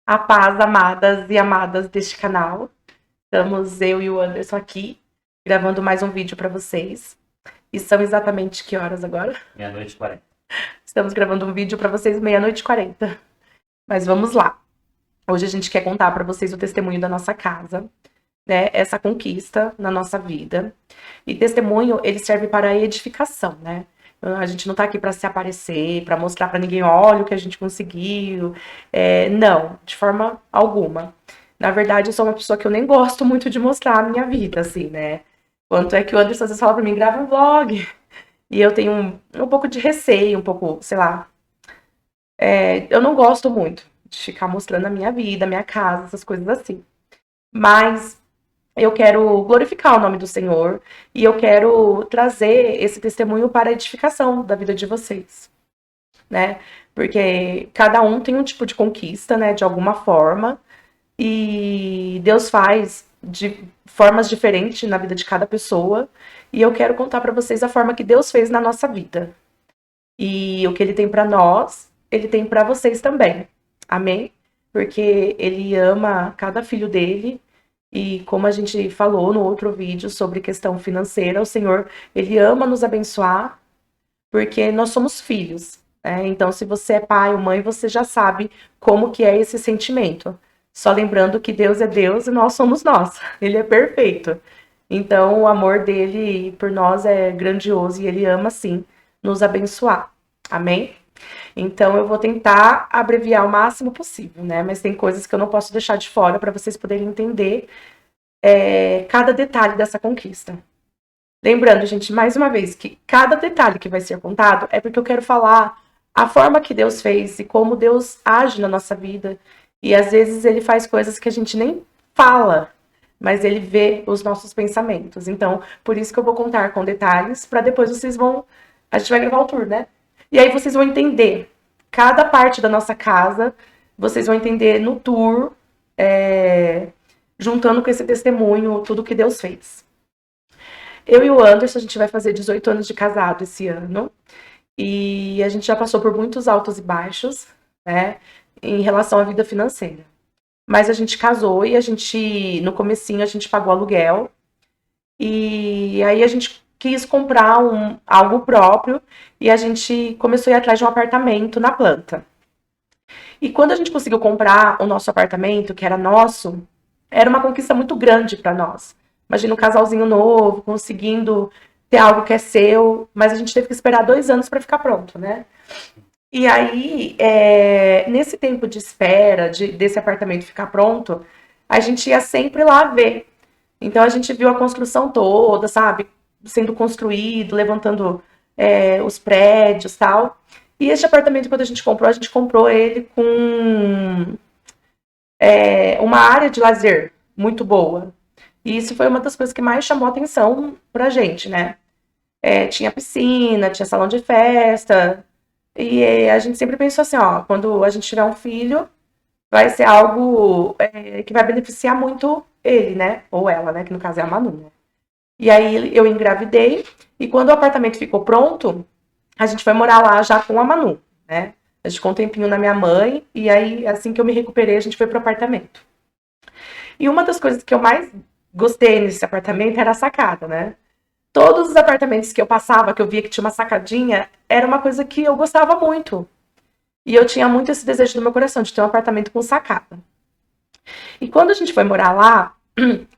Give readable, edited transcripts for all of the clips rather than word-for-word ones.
A paz, amadas e amadas deste canal. Estamos eu e o Anderson aqui, gravando mais um vídeo para vocês. E são exatamente que horas agora? Meia-noite e 40. Estamos gravando um vídeo para vocês 00:40. Mas vamos lá. Hoje a gente quer contar para vocês o testemunho da nossa casa, né? Essa conquista na nossa vida. E testemunho, ele serve para a edificação, né? A gente não tá aqui para se aparecer, para mostrar para ninguém, olha o que a gente conseguiu. Não, de forma alguma. Na verdade, eu sou uma pessoa que eu nem gosto muito de mostrar a minha vida, assim, né? Quanto é que o Anderson às vezes fala pra mim, grava um vlog. E eu tenho um pouco de receio, um pouco, sei lá. Eu não gosto muito de ficar mostrando a minha vida, a minha casa, essas coisas assim. Mas eu quero glorificar o nome do Senhor e eu quero trazer esse testemunho para a edificação da vida de vocês, né? Porque cada um tem um tipo de conquista, né, de alguma forma, e Deus faz de formas diferentes na vida de cada pessoa, e eu quero contar para vocês a forma que Deus fez na nossa vida. E o que ele tem para nós, ele tem para vocês também. Amém? Porque ele ama cada filho dele. E como a gente falou no outro vídeo sobre questão financeira, o Senhor, ele ama nos abençoar, porque nós somos filhos, né? Então, se você é pai ou mãe, você já sabe como que é esse sentimento. Só lembrando que Deus é Deus e nós somos nós. Ele é perfeito. Então, o amor dele por nós é grandioso e ele ama, sim, nos abençoar. Amém? Então, eu vou tentar abreviar o máximo possível, né? Mas tem coisas que eu não posso deixar de fora para vocês poderem entender cada detalhe dessa conquista. Lembrando, gente, mais uma vez, que cada detalhe que vai ser contado é porque eu quero falar a forma que Deus fez e como Deus age na nossa vida. E às vezes ele faz coisas que a gente nem fala, mas ele vê os nossos pensamentos. Então, por isso que eu vou contar com detalhes, para depois vocês vão. A gente vai gravar o tour, né? E aí vocês vão entender cada parte da nossa casa, vocês vão entender no tour, juntando com esse testemunho, tudo que Deus fez. Eu e o Anderson, a gente vai fazer 18 anos de casado esse ano. E a gente já passou por muitos altos e baixos, né? Em relação à vida financeira. Mas a gente casou e a gente, no comecinho, a gente pagou aluguel. E aí a gente quis comprar algo próprio e a gente começou a ir atrás de um apartamento na planta. E quando a gente conseguiu comprar o nosso apartamento, que era nosso, era uma conquista muito grande para nós. Imagina um casalzinho novo, conseguindo ter algo que é seu, mas a gente teve que esperar 2 anos para ficar pronto, né? E aí, nesse tempo de espera desse apartamento ficar pronto, a gente ia sempre lá ver. Então a gente viu a construção toda, sabe? Sendo construído, levantando os prédios e tal. E esse apartamento, quando a gente comprou ele com uma área de lazer muito boa. E isso foi uma das coisas que mais chamou a atenção pra gente, né? Tinha piscina, tinha salão de festa. E a gente sempre pensou assim, ó, quando a gente tiver um filho, vai ser algo que vai beneficiar muito ele, né? Ou ela, né? Que no caso é a Manu, né? E aí eu engravidei, e quando o apartamento ficou pronto, a gente foi morar lá já com a Manu, né? A gente ficou um tempinho na minha mãe, e aí, assim que eu me recuperei, a gente foi pro apartamento. E uma das coisas que eu mais gostei nesse apartamento era a sacada, né? Todos os apartamentos que eu passava, que eu via que tinha uma sacadinha, era uma coisa que eu gostava muito. E eu tinha muito esse desejo no meu coração de ter um apartamento com sacada. E quando a gente foi morar lá,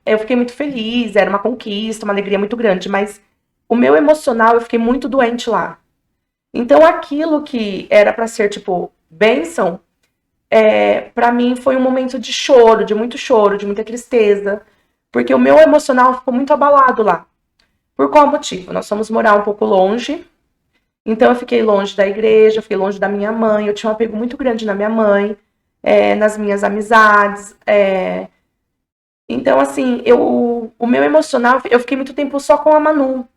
eu fiquei muito feliz, era uma conquista, uma alegria muito grande, mas o meu emocional, eu fiquei muito doente lá. Então aquilo que era pra ser, tipo, bênção, pra mim foi um momento de choro, de muita tristeza, porque o meu emocional ficou muito abalado lá. Por qual motivo? Nós fomos morar um pouco longe, então eu fiquei longe da igreja, eu fiquei longe da minha mãe, eu tinha um apego muito grande na minha mãe, nas minhas amizades. Então, assim, o meu emocional, eu fiquei muito tempo só com a Manu.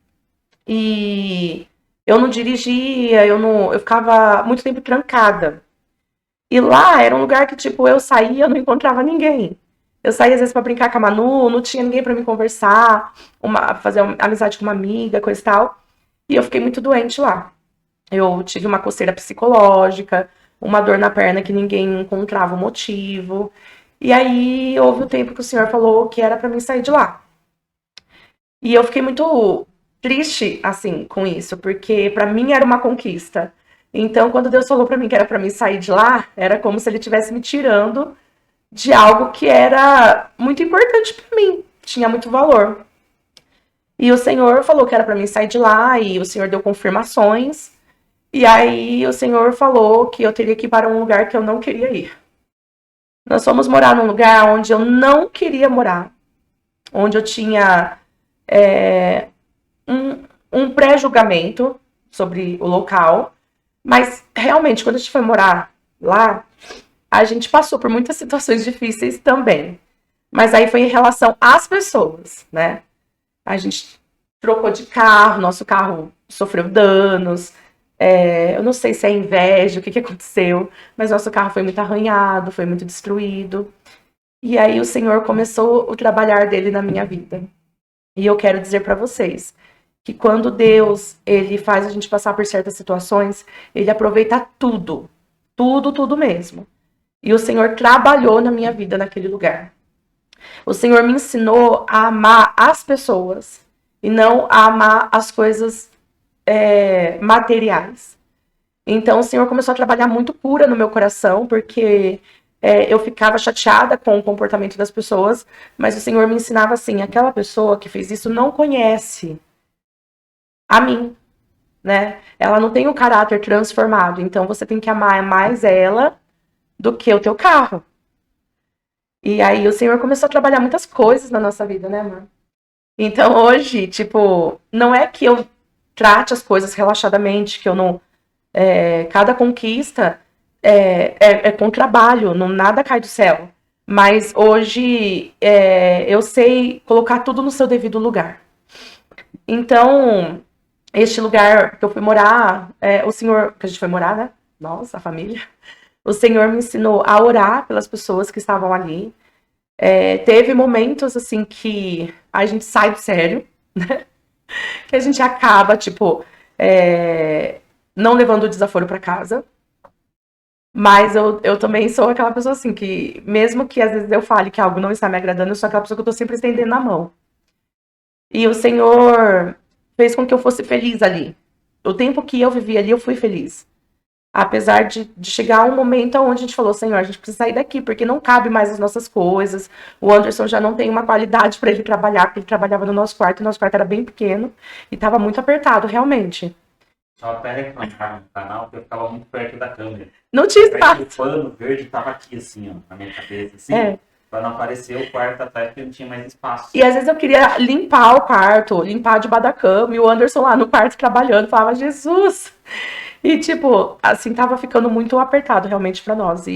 E eu não dirigia, eu ficava muito tempo trancada. E lá era um lugar que, tipo, eu saía, eu não encontrava ninguém. Eu saía às vezes pra brincar com a Manu, não tinha ninguém pra me conversar, fazer amizade com uma amiga, coisa e tal. E eu fiquei muito doente lá. Eu tive uma coceira psicológica, uma dor na perna que ninguém encontrava o motivo. E aí houve o tempo que o Senhor falou que era para mim sair de lá. E eu fiquei muito triste, assim, com isso, porque para mim era uma conquista. Então, quando Deus falou para mim que era para mim sair de lá, era como se ele estivesse me tirando de algo que era muito importante para mim, tinha muito valor. E o Senhor falou que era para mim sair de lá, e o Senhor deu confirmações. E aí o Senhor falou que eu teria que ir para um lugar que eu não queria ir. Nós fomos morar num lugar onde eu não queria morar, onde eu tinha um pré-julgamento sobre o local, mas realmente quando a gente foi morar lá, a gente passou por muitas situações difíceis também. Mas aí foi em relação às pessoas, né? A gente trocou de carro, nosso carro sofreu danos. Eu não sei se é inveja, o que aconteceu, mas nosso carro foi muito arranhado, foi muito destruído. E aí o Senhor começou o trabalhar dele na minha vida. E eu quero dizer para vocês que quando Deus ele faz a gente passar por certas situações, ele aproveita tudo, tudo, tudo mesmo. E o Senhor trabalhou na minha vida naquele lugar. O Senhor me ensinou a amar as pessoas e não a amar as coisas materiais. Então o Senhor começou a trabalhar muito cura no meu coração, porque eu ficava chateada com o comportamento das pessoas, mas o Senhor me ensinava assim, aquela pessoa que fez isso não conhece a mim, né? Ela não tem um caráter transformado, então você tem que amar mais ela do que o teu carro. E aí o Senhor começou a trabalhar muitas coisas na nossa vida, né, amor? Então hoje, tipo, não é que eu trate as coisas relaxadamente, que eu não. Cada conquista é com trabalho, não, nada cai do céu. Mas hoje eu sei colocar tudo no seu devido lugar. Então, este lugar que eu fui morar, o Senhor, que a gente foi morar, né? Nossa, a família. O Senhor me ensinou a orar pelas pessoas que estavam ali. Teve momentos, assim, que a gente sai do sério, né? Que a gente acaba, tipo, não levando o desaforo para casa. Mas eu também sou aquela pessoa, assim, que mesmo que às vezes eu fale que algo não está me agradando, eu sou aquela pessoa que eu tô sempre estendendo a mão. E o Senhor fez com que eu fosse feliz ali. O tempo que eu vivi ali, eu fui feliz. Apesar de chegar um momento onde a gente falou, Senhor, a gente precisa sair daqui, porque não cabe mais as nossas coisas. O Anderson já não tem uma qualidade para ele trabalhar, porque ele trabalhava no nosso quarto, e o nosso quarto era bem pequeno, e estava muito apertado, realmente. Só até reclamar no canal, porque eu ficava muito perto da câmera. Não tinha espaço. O pano verde estava aqui, assim, ó, na minha cabeça, assim, para não aparecer o quarto atrás, porque não tinha mais espaço. E às vezes eu queria limpar o quarto, limpar debaixo da cama, e o Anderson lá no quarto trabalhando, falava, Jesus... E, tipo, assim, tava ficando muito apertado realmente pra nós.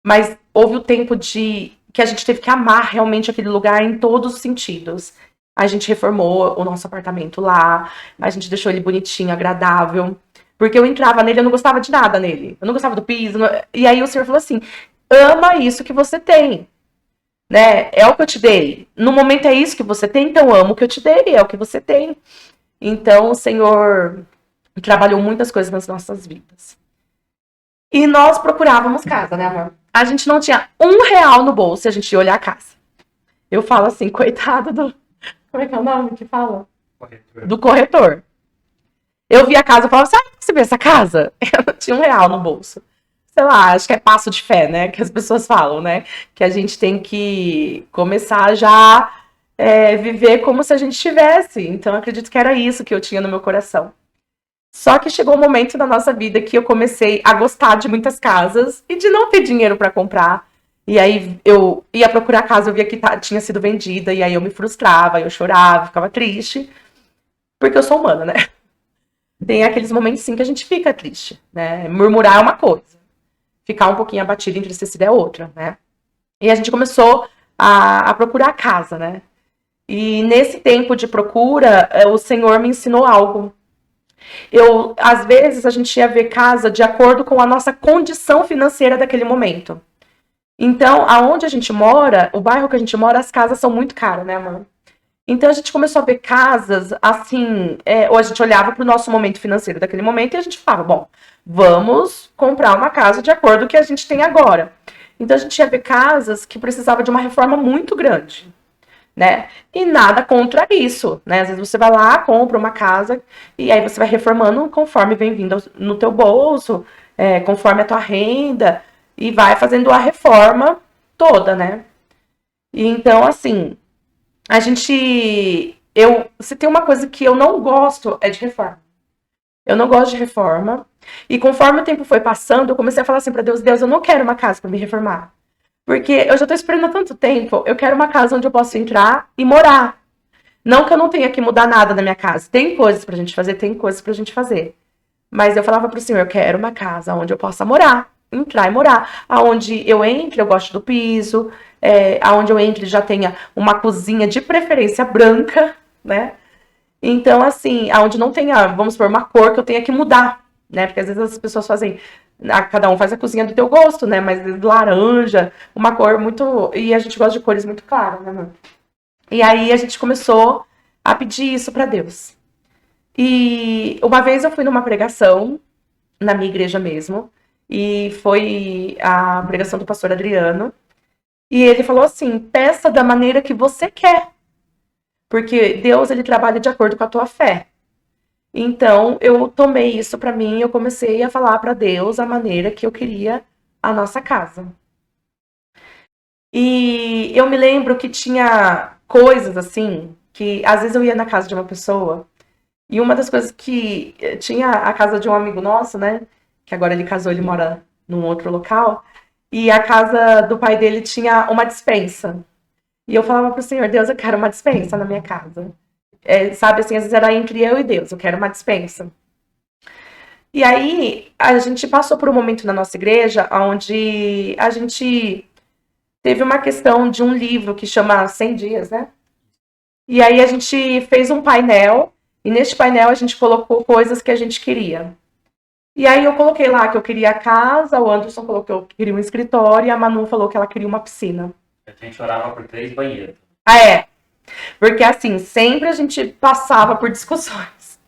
Mas houve o tempo que a gente teve que amar realmente aquele lugar em todos os sentidos. A gente reformou o nosso apartamento lá, a gente deixou ele bonitinho, agradável. Porque eu entrava nele, eu não gostava de nada nele. Eu não gostava do piso. E aí o Senhor falou assim, ama isso que você tem. Né? É o que eu te dei. No momento é isso que você tem, então amo o que eu te dei, é o que você tem. Então o Senhor trabalhou muitas coisas nas nossas vidas. E nós procurávamos casa, né, amor? A gente não tinha R$ 1 no bolso e a gente ia olhar a casa. Eu falo assim, coitado do... Como é que é o nome que fala? Corretor. Do corretor. Eu via a casa e falava, sabe você vê essa casa? Eu não tinha R$ 1 no bolso. Sei lá, acho que é passo de fé, né? Que as pessoas falam, né? Que a gente tem que começar já viver como se a gente tivesse. Então, eu acredito que era isso que eu tinha no meu coração. Só que chegou um momento na nossa vida que eu comecei a gostar de muitas casas e de não ter dinheiro para comprar. E aí eu ia procurar casa, eu via que tinha sido vendida, e aí eu me frustrava, eu chorava, ficava triste. Porque eu sou humana, né? Tem aqueles momentos sim que a gente fica triste, né? Murmurar é uma coisa. Ficar um pouquinho abatido, entristecido é outra, né? E a gente começou a procurar casa, né? E nesse tempo de procura, o Senhor me ensinou algo. Às vezes, a gente ia ver casa de acordo com a nossa condição financeira daquele momento. Então, aonde a gente mora, o bairro que a gente mora, as casas são muito caras, né, amor? Então a gente começou a ver casas assim, ou a gente olhava para o nosso momento financeiro daquele momento e a gente falava, bom, vamos comprar uma casa de acordo com o que a gente tem agora. Então a gente ia ver casas que precisavam de uma reforma muito grande, né? E nada contra isso, né? Às vezes você vai lá, compra uma casa e aí você vai reformando conforme vem vindo no teu bolso, conforme a tua renda e vai fazendo a reforma toda, né? E então, assim, se tem uma coisa que eu não gosto é de reforma. Eu não gosto de reforma. E conforme o tempo foi passando, eu comecei a falar assim pra Deus, Deus, eu não quero uma casa pra me reformar. Porque eu já tô esperando há tanto tempo, eu quero uma casa onde eu possa entrar e morar. Não que eu não tenha que mudar nada na minha casa. Tem coisas pra gente fazer, tem coisas pra gente fazer. Mas eu falava pro Senhor, eu quero uma casa onde eu possa morar, entrar e morar. Aonde eu entre, eu gosto do piso. Aonde eu entre já tenha uma cozinha de preferência branca, né? Então, assim, aonde não tenha, vamos supor, uma cor que eu tenha que mudar, né? Porque às vezes as pessoas fazem, cada um faz a cozinha do teu gosto, né? Mas laranja, uma cor muito. E a gente gosta de cores muito claras, né, mano? E aí a gente começou a pedir isso pra Deus. E uma vez eu fui numa pregação, na minha igreja mesmo, e foi a pregação do pastor Adriano. E ele falou assim: peça da maneira que você quer, porque Deus ele trabalha de acordo com a tua fé. Então eu tomei isso para mim, eu comecei a falar para Deus a maneira que eu queria a nossa casa. E eu me lembro que tinha coisas assim que às vezes eu ia na casa de uma pessoa e uma das coisas que tinha a casa de um amigo nosso, né? Que agora ele casou, ele mora num outro local. E a casa do pai dele tinha uma despensa. E eu falava pro Senhor, Deus, eu quero uma despensa na minha casa. Sabe, assim, às vezes era entre eu e Deus, eu quero uma despensa. E aí, a gente passou por um momento na nossa igreja onde a gente teve uma questão de um livro que chama 100 Dias, né? E aí a gente fez um painel, e neste painel a gente colocou coisas que a gente queria. E aí eu coloquei lá que eu queria a casa, o Anderson colocou que eu queria um escritório, e a Manu falou que ela queria uma piscina. A gente orava por 3 banheiros. Ah, é. Porque assim, sempre a gente passava por discussões.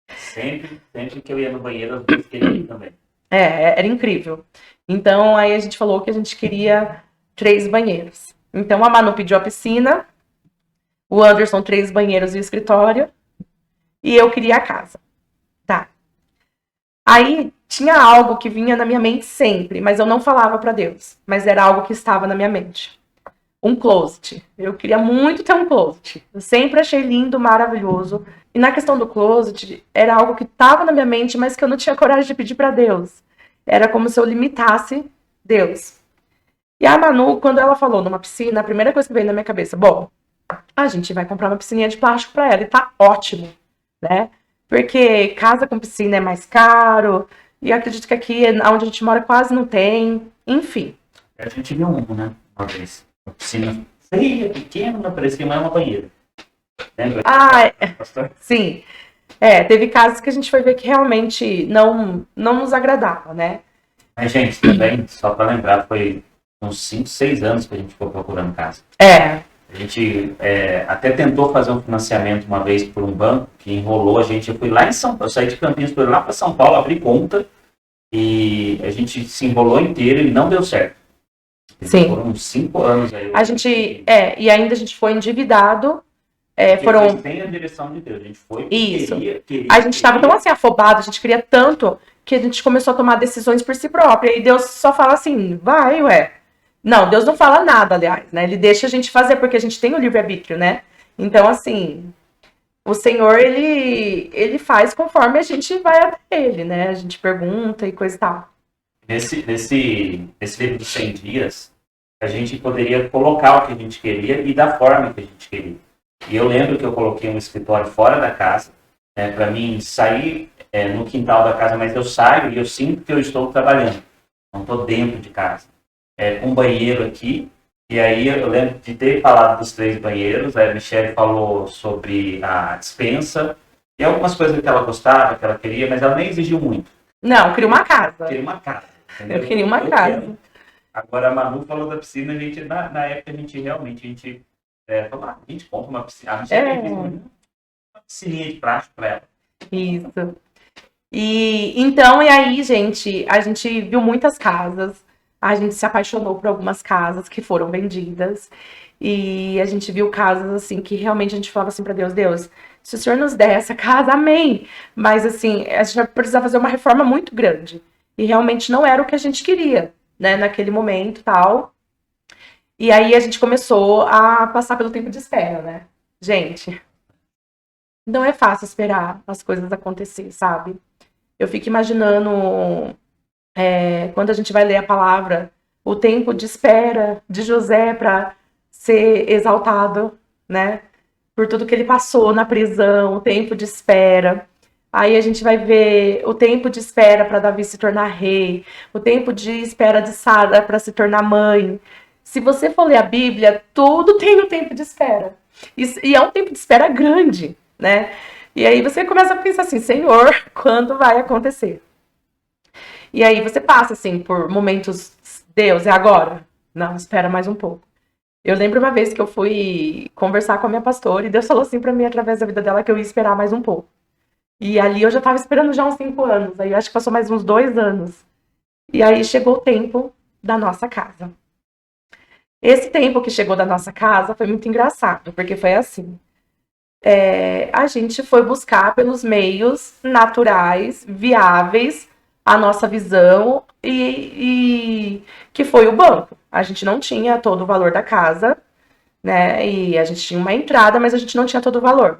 Sempre que eu ia no banheiro, as duas queriam ir também. Era incrível. Então aí a gente falou que a gente queria 3 banheiros. Então a Manu pediu a piscina, o Anderson 3 banheiros e o escritório, e eu queria a casa. Tá. Aí tinha algo que vinha na minha mente sempre, mas eu não falava para Deus. Mas era algo que estava na minha mente. Um closet. Eu queria muito ter um closet. Eu sempre achei lindo, maravilhoso. E na questão do closet, era algo que estava na minha mente, mas que eu não tinha coragem de pedir para Deus. Era como se eu limitasse Deus. E a Manu, quando ela falou numa piscina, a primeira coisa que veio na minha cabeça, bom, a gente vai comprar uma piscininha de plástico para ela e tá ótimo, né? Porque casa com piscina é mais caro, e acredito que aqui, onde a gente mora, quase não tem. Enfim. A gente viu né? Uma vez. Uma piscina feia, pequena, mas parecia mais uma banheira. Lembra? Sim. Teve casos que a gente foi ver que realmente não nos agradava, né? Mas, gente, também, só para lembrar, foi uns 5, 6 anos que a gente ficou procurando casa. A gente até tentou fazer um financiamento uma vez por um banco, que enrolou a gente. Eu fui lá em São Paulo, eu saí de Campinas, fui lá para São Paulo, abri conta, e a gente se enrolou inteiro e não deu certo. Sim. Foram uns 5 anos aí. A gente, e ainda a gente foi endividado. Foram sem a direção de Deus. A gente foi. Isso. A gente estava tão assim afobado, a gente queria tanto que a gente começou a tomar decisões por si própria. E Deus só fala assim, vai, ué. Não, Deus não fala nada, aliás, né? Ele deixa a gente fazer, porque a gente tem o livre-arbítrio, né? Então, assim, o Senhor, ele faz conforme a gente vai até ele, né? A gente pergunta e coisa e tal. Nesse livro dos 100 dias, a gente poderia colocar o que a gente queria e da forma que a gente queria. E eu lembro que eu coloquei um escritório fora da casa, para mim sair no quintal da casa, mas eu saio e eu sinto que eu estou trabalhando. Não estou dentro de casa. Com um banheiro aqui, e aí eu lembro de ter falado dos 3 banheiros, a Michelle falou sobre a despensa, e algumas coisas que ela gostava, que ela queria, mas ela nem exigiu muito. Não, eu queria uma casa. Eu queria uma casa. Entendeu? Eu queria uma casa. Agora a Manu falou da piscina, a gente, na época a gente realmente a gente compra uma piscina. A gente tem uma piscininha de plástico para ela. Isso. E aí, gente, a gente viu muitas casas, a gente se apaixonou por algumas casas que foram vendidas, e a gente viu casas assim que realmente a gente falava assim para Deus, Deus, se o Senhor nos der essa casa, amém. Mas assim, a gente vai precisar fazer uma reforma muito grande. E realmente não era o que a gente queria, né, naquele momento, tal. E aí a gente começou a passar pelo tempo de espera, né? Gente, não é fácil esperar as coisas acontecer, sabe? Eu fico imaginando, quando a gente vai ler a palavra, o tempo de espera de José para ser exaltado, né? Por tudo que ele passou na prisão, o tempo de espera. Aí a gente vai ver o tempo de espera para Davi se tornar rei, o tempo de espera de Sara para se tornar mãe. Se você for ler a Bíblia, tudo tem um tempo de espera. E é um tempo de espera grande, né? E aí você começa a pensar assim, Senhor, quando vai acontecer? E aí você passa, assim, por momentos, Deus, é agora? Não, espera mais um pouco. Eu lembro uma vez que eu fui conversar com a minha pastora e Deus falou assim pra mim, através da vida dela, que eu ia esperar mais um pouco. E ali eu já tava esperando já uns 5 anos, aí eu acho que passou mais uns 2 anos. E aí chegou o tempo da nossa casa. Esse tempo que chegou da nossa casa foi muito engraçado, porque foi assim. A gente foi buscar pelos meios naturais, viáveis, a nossa visão, e que foi o banco. A gente não tinha todo o valor da casa, né? E a gente tinha uma entrada, mas a gente não tinha todo o valor.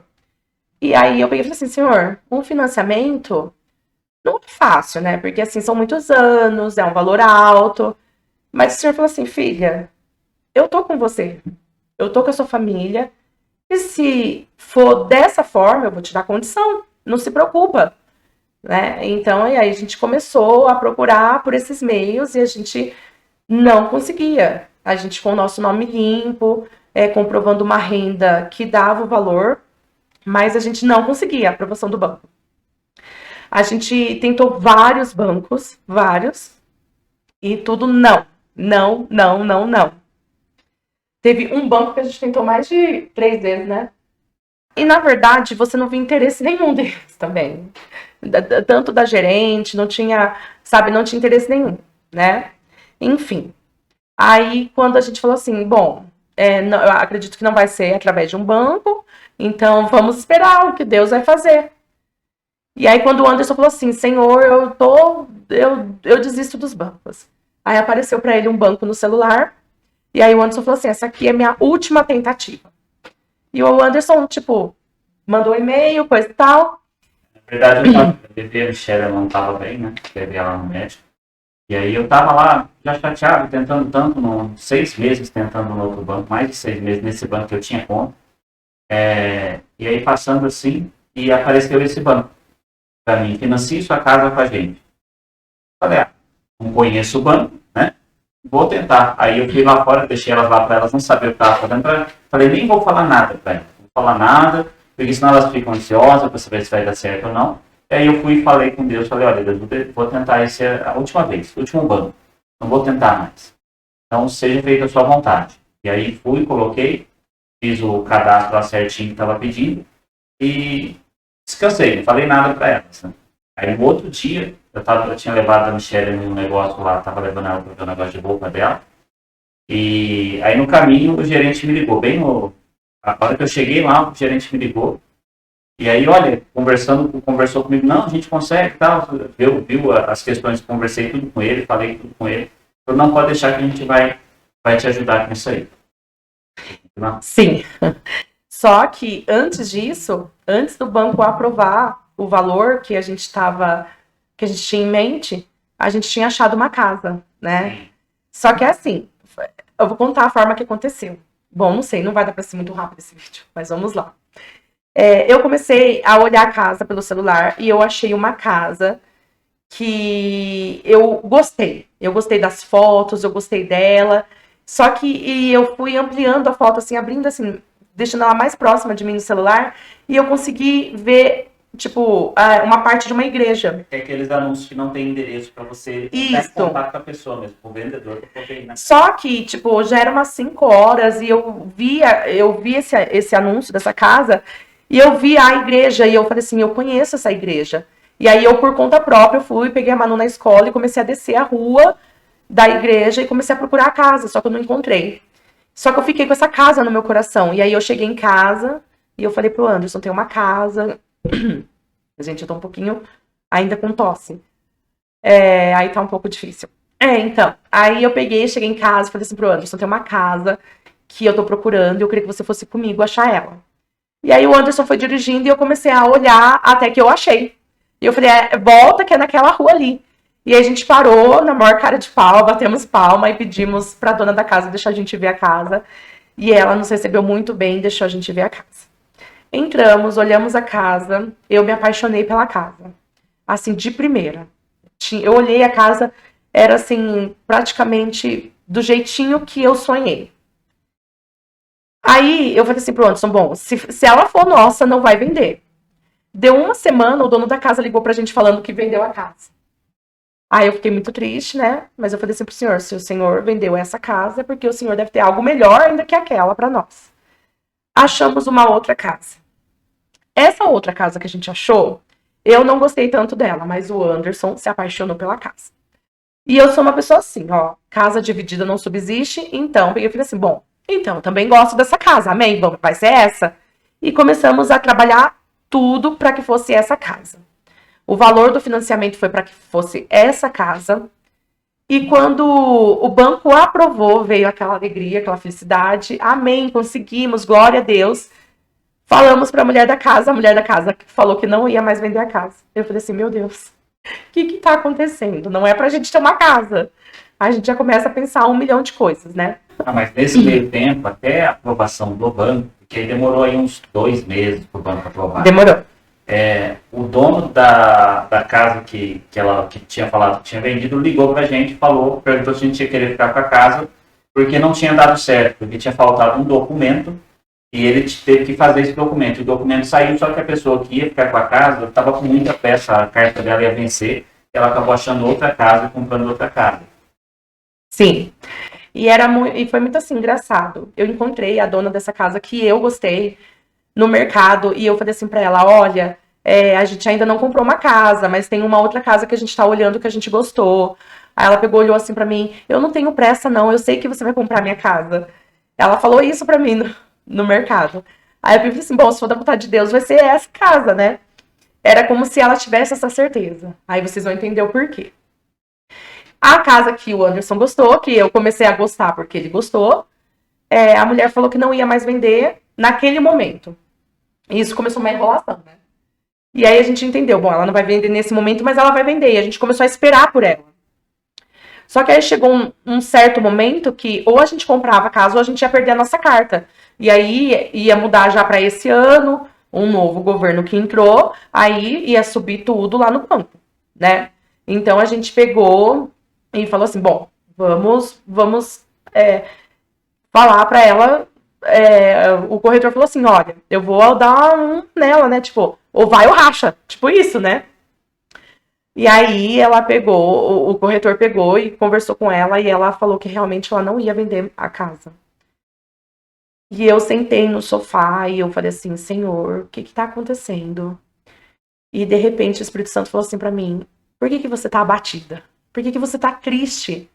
E aí eu peguei e falei assim, senhor, um financiamento não é fácil, né? Porque assim, são muitos anos, é um valor alto. Mas o senhor falou assim, filha, eu tô com você, eu tô com a sua família, e se for dessa forma, eu vou te dar condição, não se preocupa, né? Então, e aí a gente começou a procurar por esses meios e a gente não conseguia. A gente com o nosso nome limpo, comprovando uma renda que dava o valor, mas a gente não conseguia a aprovação do banco. A gente tentou vários bancos, vários, e tudo não. Não, não, não, não. Teve um banco que a gente tentou mais de 3 vezes, né? E, na verdade, você não via interesse nenhum deles também. Tanto da gerente, não tinha, sabe, não tinha interesse nenhum, né? Enfim. Aí, quando a gente falou assim, bom, não, eu acredito que não vai ser através de um banco, então vamos esperar o que Deus vai fazer. E aí, quando o Anderson falou assim, Senhor, eu desisto dos bancos. Aí apareceu para ele um banco no celular, e aí o Anderson falou assim, essa aqui é minha última tentativa. E o Anderson, tipo, mandou um e-mail, coisa e tal. Na verdade, a bebê, a Michelle, ela não estava bem, né? Levei ela no médico. E aí eu tava lá, já chateado, tentando tanto, 6 meses tentando no outro banco, mais de 6 meses nesse banco que eu tinha conta. E aí passando assim, e apareceu esse banco para mim, financie sua casa com a gente. Falei, não conheço o banco, né? Vou tentar. Aí eu fui lá fora, deixei elas lá para elas não saberem o que estava fazendo. Falei, nem vou falar nada para elas. Não vou falar nada, porque senão elas ficam ansiosas para saber se vai dar certo ou não. E aí eu fui e falei com Deus, falei, olha, Deus, vou tentar esse a última vez, o último banco. Não vou tentar mais. Então, seja feita a sua vontade. E aí fui, coloquei, fiz o cadastro lá certinho que estava pedindo e descansei, não falei nada para elas. Né? Aí no outro dia, eu tinha levado a Michelle num negócio lá, estava levando ela para ver o negócio de roupa dela. E aí no caminho o gerente me ligou, a hora que eu cheguei lá, o gerente me ligou. E aí, olha, conversou comigo, não, a gente consegue, tal, viu as questões, conversei tudo com ele, falei tudo com ele. Eu não pode deixar que a gente vai te ajudar com isso aí. Não? Sim. Só que antes disso, antes do banco aprovar o valor que a gente tinha em mente, a gente tinha achado uma casa, né? Só que é assim, eu vou contar a forma que aconteceu. Bom, não sei, não vai dar pra ser muito rápido esse vídeo, mas vamos lá. Eu comecei a olhar a casa pelo celular e eu achei uma casa que eu gostei. Eu gostei das fotos, eu gostei dela. Só que eu fui ampliando a foto, assim, abrindo assim, deixando ela mais próxima de mim no celular, e eu consegui ver tipo, uma parte de uma igreja. É aqueles anúncios que não tem endereço para você entrar em Isso. contato com a pessoa mesmo, com o vendedor, para poder ir na... Só que, tipo, já era umas 5 horas e eu vi esse anúncio dessa casa e eu vi a igreja e eu falei assim, eu conheço essa igreja. E aí eu, por conta própria, fui, peguei a Manu na escola e comecei a descer a rua da igreja e comecei a procurar a casa, só que eu não encontrei. Só que eu fiquei com essa casa no meu coração. E aí eu cheguei em casa e eu falei pro Anderson, tem uma casa. Gente, eu tô um pouquinho ainda com tosse. Aí tá um pouco difícil. Então. Aí eu peguei, cheguei em casa e falei assim pro Anderson, tem uma casa que eu tô procurando e eu queria que você fosse comigo achar ela. E aí o Anderson foi dirigindo e eu comecei a olhar até que eu achei. E eu falei, volta que é naquela rua ali. E aí a gente parou na maior cara de pau, batemos palma e pedimos pra dona da casa deixar a gente ver a casa. E ela nos recebeu muito bem e deixou a gente ver a casa. Entramos, olhamos a casa, eu me apaixonei pela casa. Assim, de primeira. Eu olhei a casa, era assim, praticamente do jeitinho que eu sonhei. Aí eu falei assim pro Anderson, bom, se ela for nossa, não vai vender. Deu uma semana, o dono da casa ligou pra gente falando que vendeu a casa. Aí eu fiquei muito triste, né? Mas eu falei assim pro senhor, se o senhor vendeu essa casa, é porque o senhor deve ter algo melhor ainda que aquela pra nós. Achamos uma outra casa. Essa outra casa que a gente achou, eu não gostei tanto dela, mas o Anderson se apaixonou pela casa. E eu sou uma pessoa assim, ó, casa dividida não subsiste, então eu falei assim, bom, então eu também gosto dessa casa, amém? Vamos, vai ser essa. E começamos a trabalhar tudo para que fosse essa casa. O valor do financiamento foi para que fosse essa casa. E quando o banco aprovou, veio aquela alegria, aquela felicidade. Amém, conseguimos, glória a Deus. Falamos para a mulher da casa falou que não ia mais vender a casa. Eu falei assim, meu Deus, o que está acontecendo? Não é para a gente ter uma casa. A gente já começa a pensar 1 milhão de coisas, né? Mas nesse meio tempo, até a aprovação do banco, porque demorou aí uns 2 meses para o banco aprovar. Demorou. O dono da casa que tinha falado que tinha vendido ligou pra gente, perguntou se a gente ia querer ficar com a casa, porque não tinha dado certo, porque tinha faltado um documento e ele teve que fazer esse documento. O documento saiu, só que a pessoa que ia ficar com a casa estava com muita peça, a carta dela ia vencer, ela acabou achando outra casa e comprando outra casa. Sim. E foi muito assim, engraçado. Eu encontrei a dona dessa casa que eu gostei no mercado e eu falei assim pra ela, olha, a gente ainda não comprou uma casa, mas tem uma outra casa que a gente tá olhando que a gente gostou. Aí ela pegou, olhou assim pra mim, eu não tenho pressa não, eu sei que você vai comprar minha casa. Ela falou isso pra mim no mercado. Aí eu falei assim, bom, se for da vontade de Deus, vai ser essa casa, né? Era como se ela tivesse essa certeza. Aí vocês vão entender o porquê. A casa que o Anderson gostou, que eu comecei a gostar porque ele gostou, a mulher falou que não ia mais vender naquele momento. E isso começou uma enrolação, né? E aí a gente entendeu, bom, ela não vai vender nesse momento, mas ela vai vender. E a gente começou a esperar por ela. Só que aí chegou um certo momento que ou a gente comprava a casa ou a gente ia perder a nossa carta. E aí ia mudar já para esse ano, um novo governo que entrou, aí ia subir tudo lá no banco, né? Então a gente pegou e falou assim, bom, vamos falar para ela. O corretor falou assim, olha, eu vou dar um nela, né? Tipo, ou vai ou racha. Tipo isso, né? E aí ela pegou, o corretor pegou e conversou com ela e ela falou que realmente ela não ia vender a casa. E eu sentei no sofá e eu falei assim, Senhor, o que tá acontecendo? E de repente o Espírito Santo falou assim pra mim, por que você tá abatida? Por que você tá triste?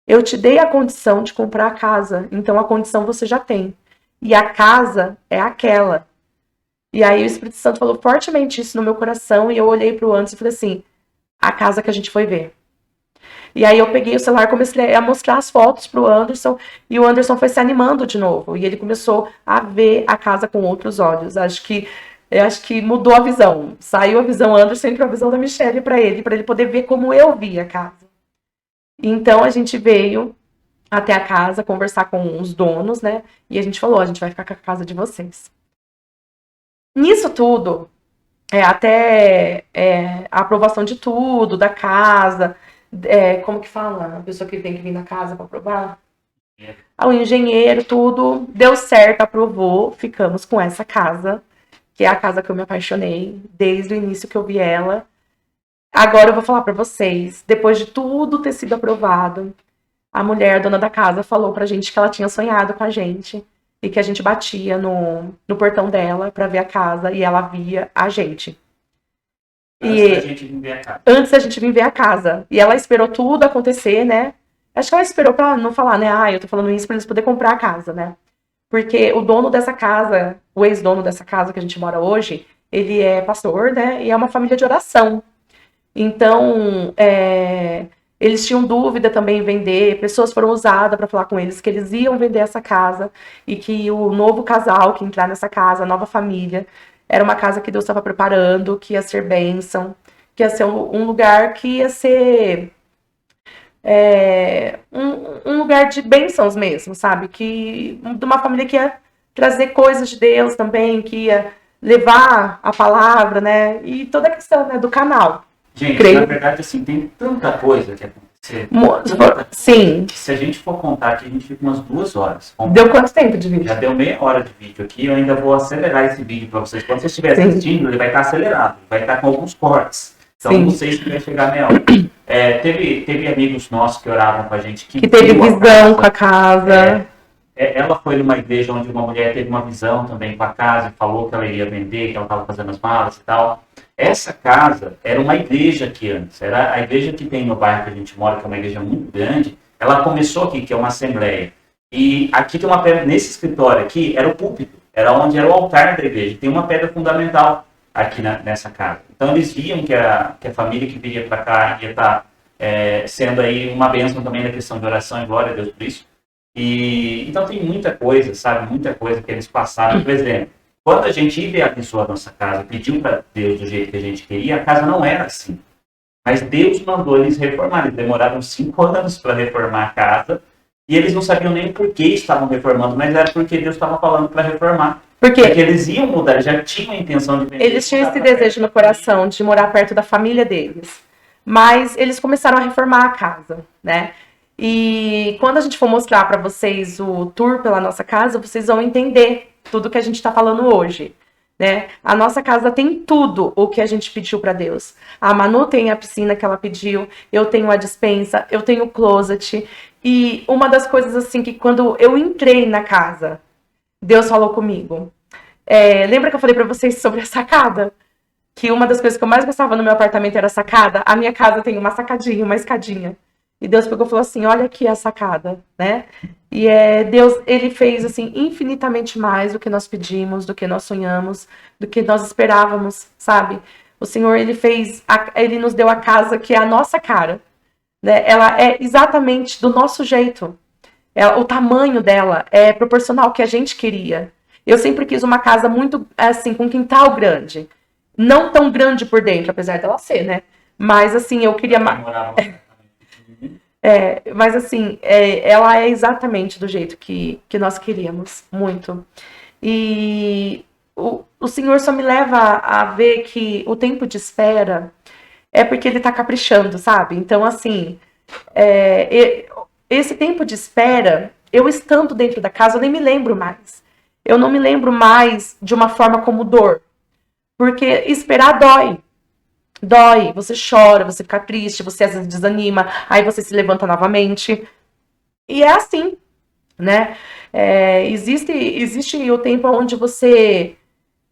Eu te dei a condição de comprar a casa, então a condição você já tem. E a casa é aquela. E aí o Espírito Santo falou fortemente isso no meu coração e eu olhei pro Anderson e falei assim, a casa que a gente foi ver. E aí eu peguei o celular e comecei a mostrar as fotos pro Anderson e o Anderson foi se animando de novo. E ele começou a ver a casa com outros olhos. Eu acho que mudou a visão. Saiu a visão Anderson e entrou a visão da Michelle para ele poder ver como eu via a casa. Então a gente veio até a casa conversar com os donos, né? E a gente falou, a gente vai ficar com a casa de vocês. Nisso tudo, até a aprovação de tudo, da casa, como que fala? A pessoa que tem que vir na casa para aprovar? O engenheiro, tudo deu certo, aprovou, ficamos com essa casa, que é a casa que eu me apaixonei, desde o início que eu vi ela. Agora eu vou falar pra vocês, depois de tudo ter sido aprovado, a mulher, dona da casa, falou pra gente que ela tinha sonhado com a gente e que a gente batia no portão dela pra ver a casa e ela via a gente. Antes da gente vir ver a casa. Antes da gente vir ver a casa. E ela esperou tudo acontecer, né? Acho que ela esperou pra não falar, né? Ah, eu tô falando isso pra eles poderem comprar a casa, né? Porque o dono dessa casa, o ex-dono dessa casa que a gente mora hoje, ele é pastor, né? E é uma família de oração. Então, eles tinham dúvida também em vender, pessoas foram usadas para falar com eles que eles iam vender essa casa e que o novo casal que entrar nessa casa, a nova família, era uma casa que Deus estava preparando, que ia ser bênção, que ia ser um lugar que ia ser um lugar de bênçãos mesmo, sabe? De uma família que ia trazer coisas de Deus também, que ia levar a palavra, né? E toda a questão, né, do canal. Gente, Creio. na verdade, assim, tem tanta coisa que aconteceu. Sim. Que se a gente for contar aqui, a gente fica umas 2 horas. Deu quanto tempo de vídeo? Já deu meia hora de vídeo aqui, eu ainda vou acelerar esse vídeo para vocês. Quando vocês estiverem assistindo, ele vai estar acelerado, vai estar com alguns cortes. Então, não sei se vai chegar a meia hora. Teve amigos nossos que oravam com a gente que teve visão com a casa. Ela foi numa igreja onde uma mulher teve uma visão também com a casa e falou que ela iria vender, que ela estava fazendo as malas e tal. Essa casa era uma igreja aqui antes, era a igreja que tem no bairro que a gente mora, que é uma igreja muito grande. Ela começou aqui, que é uma assembleia. E aqui tem uma pedra, nesse escritório aqui, era o púlpito, era onde era o altar da igreja. Tem uma pedra fundamental aqui nessa casa. Então eles viam que a família que viria para cá ia estar sendo aí uma bênção também na questão de oração, e glória a Deus por isso. E então tem muita coisa, sabe? Muita coisa que eles passaram. Por exemplo, quando a gente idealizou a nossa casa, pediu para Deus do jeito que a gente queria, a casa não era assim. Mas Deus mandou eles reformar. Eles demoraram 5 anos para reformar a casa. E eles não sabiam nem por que estavam reformando, mas era porque Deus estava falando para reformar. Porque eles iam mudar, eles já tinham a intenção de vender. Eles tinham esse desejo no coração de morar perto da família deles. Mas eles começaram a reformar a casa, né? E quando a gente for mostrar para vocês o tour pela nossa casa, vocês vão entender tudo que a gente está falando hoje, né? A nossa casa tem tudo o que a gente pediu para Deus. A Manu tem a piscina que ela pediu, eu tenho a despensa, eu tenho o closet. E uma das coisas assim que quando eu entrei na casa, Deus falou comigo. Lembra que eu falei para vocês sobre a sacada? Que uma das coisas que eu mais gostava no meu apartamento era a sacada. A minha casa tem uma sacadinha, uma escadinha. E Deus pegou e falou assim, olha aqui a sacada, né? E Deus, ele fez assim infinitamente mais do que nós pedimos, do que nós sonhamos, do que nós esperávamos, sabe? O Senhor, ele nos deu a casa que é a nossa cara, né? Ela é exatamente do nosso jeito. O tamanho dela é proporcional ao que a gente queria. Eu sempre quis uma casa muito, assim, com quintal grande. Não tão grande por dentro, apesar dela ser, né? Mas, assim, eu queria... mas assim, ela é exatamente do jeito que nós queríamos, muito. E o Senhor só me leva a ver que o tempo de espera é porque Ele tá caprichando, sabe? Então, assim, esse tempo de espera, eu estando dentro da casa, eu nem me lembro mais. Eu não me lembro mais de uma forma como dor. Porque esperar dói. Dói, você chora, você fica triste, você às vezes desanima, aí você se levanta novamente. E é assim, né? Existe o tempo onde você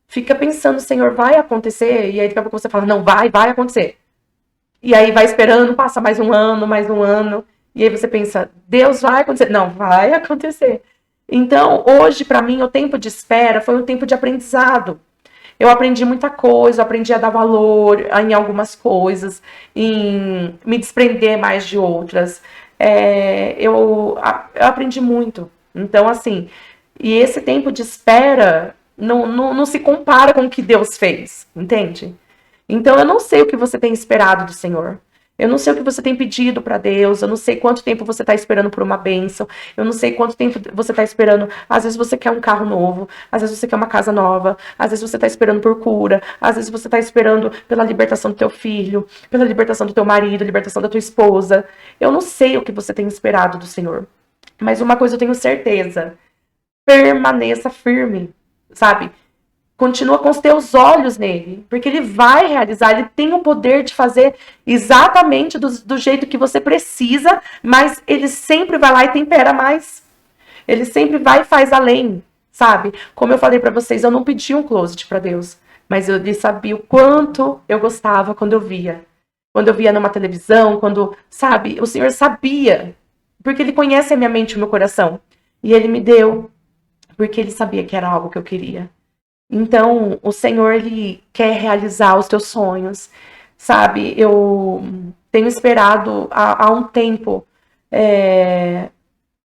fica pensando, Senhor, vai acontecer? E aí daqui a pouco você fala, não, vai acontecer. E aí vai esperando, passa mais um ano, e aí você pensa, Deus, vai acontecer? Não, vai acontecer. Então, hoje, para mim, o tempo de espera foi um tempo de aprendizado. Eu aprendi muita coisa, eu aprendi a dar valor em algumas coisas, em me desprender mais de outras. Eu aprendi muito. Então, assim, e esse tempo de espera não se compara com o que Deus fez, entende? Então, eu não sei o que você tem esperado do Senhor. Eu não sei o que você tem pedido para Deus, eu não sei quanto tempo você está esperando por uma bênção, eu não sei quanto tempo você está esperando. Às vezes você quer um carro novo, às vezes você quer uma casa nova, às vezes você está esperando por cura, às vezes você está esperando pela libertação do teu filho, pela libertação do teu marido, libertação da tua esposa. Eu não sei o que você tem esperado do Senhor, mas uma coisa eu tenho certeza, permaneça firme, sabe? Continua com os teus olhos nele, porque ele vai realizar, ele tem o poder de fazer exatamente do jeito que você precisa, mas ele sempre vai lá e tempera mais. Ele sempre vai e faz além, sabe? Como eu falei pra vocês, eu não pedi um closet pra Deus, mas ele sabia o quanto eu gostava quando eu via. Quando eu via numa televisão, quando, sabe, o Senhor sabia, porque ele conhece a minha mente e o meu coração. E ele me deu, porque ele sabia que era algo que eu queria. Então, o Senhor, ele quer realizar os teus sonhos, sabe? Eu tenho esperado há um tempo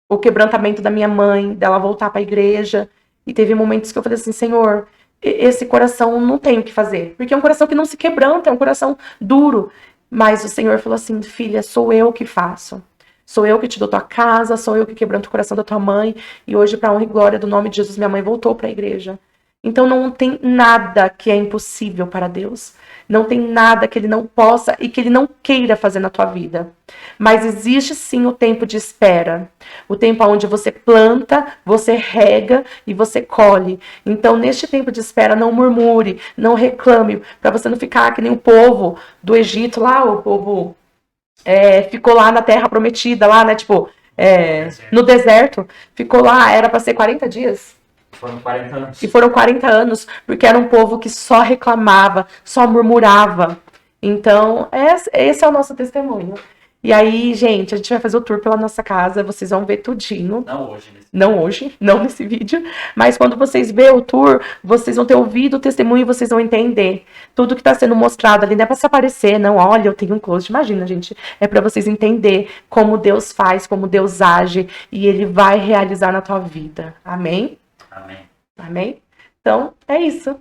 o quebrantamento da minha mãe, dela voltar para a igreja, e teve momentos que eu falei assim, Senhor, esse coração não tem o que fazer, porque é um coração que não se quebranta, é um coração duro, mas o Senhor falou assim, filha, sou eu que faço. Sou eu que te dou tua casa, sou eu que quebranto o coração da tua mãe, e hoje, para honra e glória do nome de Jesus, minha mãe voltou para a igreja. Então não tem nada que é impossível para Deus. Não tem nada que ele não possa e que ele não queira fazer na tua vida. Mas existe sim o tempo de espera. O tempo onde você planta, você rega e você colhe. Então, neste tempo de espera, não murmure, não reclame, para você não ficar que nem o povo do Egito lá, o povo ficou lá na terra prometida, lá, né? Tipo, no deserto. Ficou lá, era para ser 40 dias. Foram 40 anos. E foram 40 anos, porque era um povo que só reclamava, só murmurava. Então, esse é o nosso testemunho. E aí, gente, a gente vai fazer o tour pela nossa casa, vocês vão ver tudinho. Não hoje. Não hoje, não nesse vídeo. Mas quando vocês verem o tour, vocês vão ter ouvido o testemunho e vocês vão entender. Tudo que está sendo mostrado ali não é para se aparecer, não. Olha, eu tenho um closet. Imagina, gente. É para vocês entender como Deus faz, como Deus age. E Ele vai realizar na tua vida. Amém? Amém. Amém? Então, é isso.